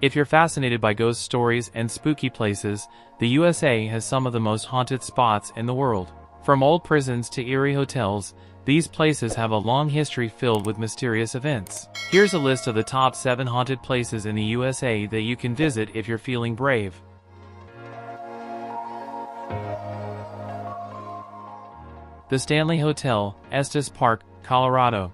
If you're fascinated by ghost stories and spooky places, the USA has some of the most haunted spots in the world. From old prisons to eerie hotels, these places have a long history filled with mysterious events. Here's a list of the top 7 haunted places in the USA that you can visit if you're feeling brave. The Stanley Hotel, Estes Park, Colorado.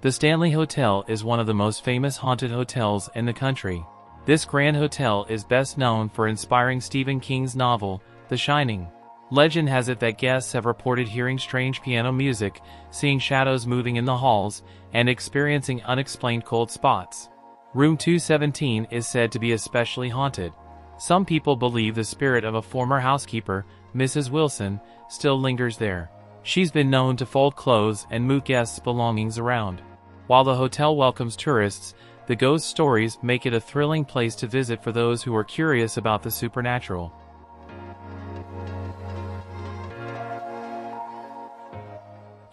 The Stanley Hotel is one of the most famous haunted hotels in the country. This grand hotel is best known for inspiring Stephen King's novel, The Shining. Legend has it that guests have reported hearing strange piano music, seeing shadows moving in the halls, and experiencing unexplained cold spots. Room 217 is said to be especially haunted. Some people believe the spirit of a former housekeeper, Mrs. Wilson, still lingers there. She's been known to fold clothes and move guests' belongings around. While the hotel welcomes tourists, the ghost stories make it a thrilling place to visit for those who are curious about the supernatural.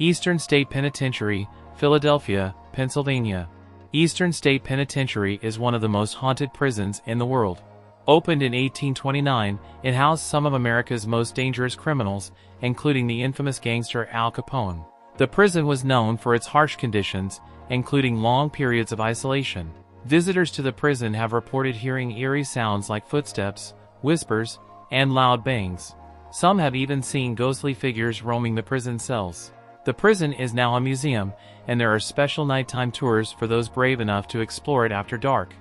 Eastern State Penitentiary, Philadelphia, Pennsylvania. Eastern State Penitentiary is one of the most haunted prisons in the world. Opened in 1829, it housed some of America's most dangerous criminals, including the infamous gangster Al Capone. The prison was known for its harsh conditions, including long periods of isolation. Visitors to the prison have reported hearing eerie sounds like footsteps, whispers, and loud bangs. Some have even seen ghostly figures roaming the prison cells. The prison is now a museum, and there are special nighttime tours for those brave enough to explore it after dark.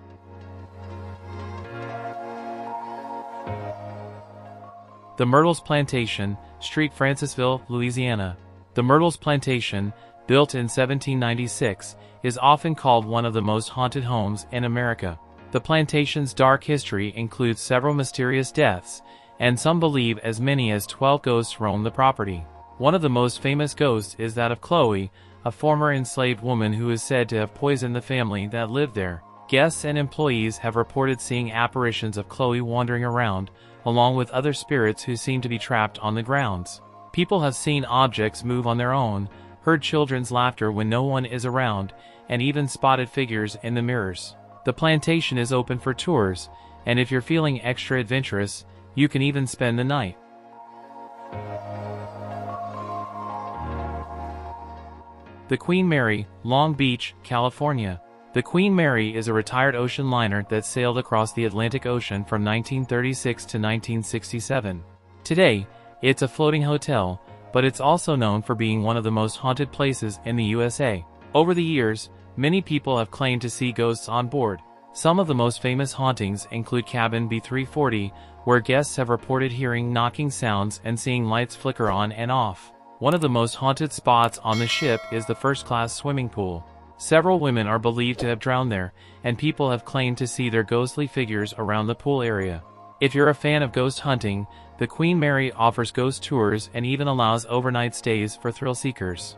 The Myrtles Plantation, Street, Francisville, Louisiana. The Myrtles Plantation, built in 1796, is often called one of the most haunted homes in America. The plantation's dark history includes several mysterious deaths, and some believe as many as 12 ghosts roam the property. One of the most famous ghosts is that of Chloe, a former enslaved woman who is said to have poisoned the family that lived there. Guests and employees have reported seeing apparitions of Chloe wandering around, along with other spirits who seem to be trapped on the grounds. People have seen objects move on their own, heard children's laughter when no one is around, and even spotted figures in the mirrors. The plantation is open for tours, and if you're feeling extra adventurous, you can even spend the night. The Queen Mary, Long Beach, California. The Queen Mary is a retired ocean liner that sailed across the Atlantic Ocean from 1936 to 1967. Today, it's a floating hotel, but it's also known for being one of the most haunted places in the USA. Over the years, many people have claimed to see ghosts on board. Some of the most famous hauntings include Cabin B340, where guests have reported hearing knocking sounds and seeing lights flicker on and off. One of the most haunted spots on the ship is the first-class swimming pool. Several women are believed to have drowned there, and people have claimed to see their ghostly figures around the pool area. If you're a fan of ghost hunting, the Queen Mary offers ghost tours and even allows overnight stays for thrill seekers.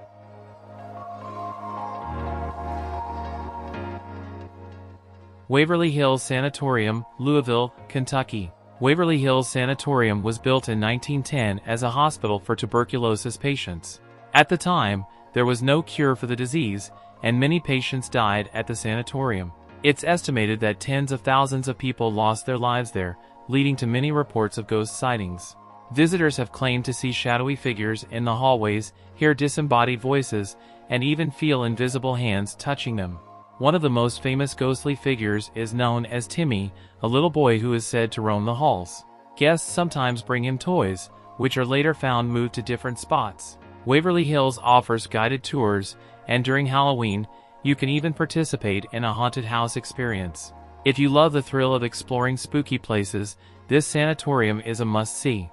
Waverly Hills Sanatorium, Louisville, Kentucky. Waverly Hills Sanatorium was built in 1910 as a hospital for tuberculosis patients. At the time, there was no cure for the disease, and many patients died at the sanatorium. It's estimated that tens of thousands of people lost their lives there, leading to many reports of ghost sightings. Visitors have claimed to see shadowy figures in the hallways, hear disembodied voices, and even feel invisible hands touching them. One of the most famous ghostly figures is known as Timmy, a little boy who is said to roam the halls. Guests sometimes bring him toys, which are later found moved to different spots. Waverly Hills offers guided tours, and during Halloween, you can even participate in a haunted house experience. If you love the thrill of exploring spooky places, this sanatorium is a must-see.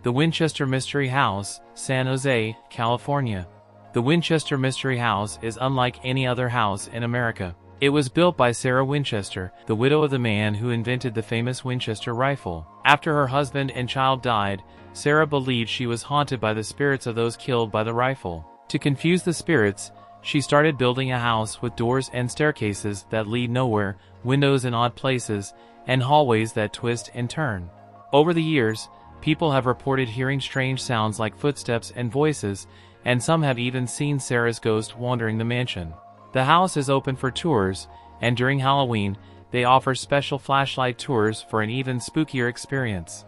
The Winchester Mystery House, San Jose, California. The Winchester Mystery House is unlike any other house in America. It was built by Sarah Winchester, the widow of the man who invented the famous Winchester rifle. After her husband and child died, Sarah believed she was haunted by the spirits of those killed by the rifle. To confuse the spirits, she started building a house with doors and staircases that lead nowhere, windows in odd places, and hallways that twist and turn. Over the years, people have reported hearing strange sounds like footsteps and voices, and some have even seen Sarah's ghost wandering the mansion. The house is open for tours, and during Halloween, they offer special flashlight tours for an even spookier experience.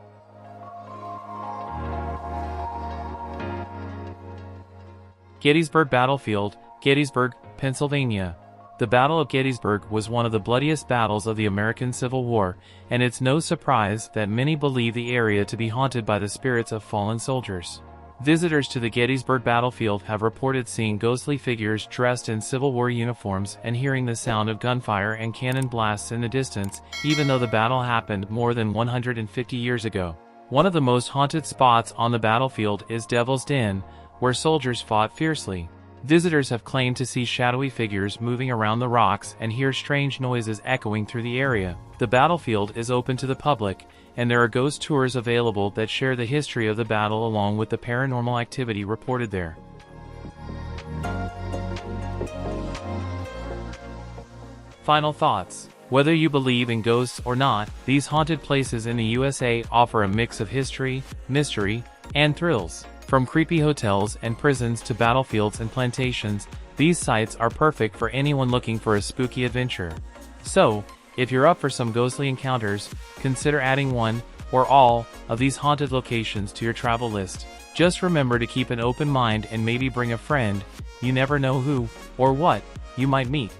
Gettysburg Battlefield, Gettysburg, Pennsylvania. The Battle of Gettysburg was one of the bloodiest battles of the American Civil War, and it's no surprise that many believe the area to be haunted by the spirits of fallen soldiers. Visitors to the Gettysburg battlefield have reported seeing ghostly figures dressed in Civil War uniforms and hearing the sound of gunfire and cannon blasts in the distance, even though the battle happened more than 150 years ago. One of the most haunted spots on the battlefield is Devil's Den, where soldiers fought fiercely. Visitors have claimed to see shadowy figures moving around the rocks and hear strange noises echoing through the area. The battlefield is open to the public, and there are ghost tours available that share the history of the battle along with the paranormal activity reported there. Final thoughts. Whether you believe in ghosts or not, these haunted places in the USA offer a mix of history, mystery, and thrills. From creepy hotels and prisons to battlefields and plantations, these sites are perfect for anyone looking for a spooky adventure. So, if you're up for some ghostly encounters, consider adding one or all of these haunted locations to your travel list. Just remember to keep an open mind and maybe bring a friend. You never know who or what you might meet.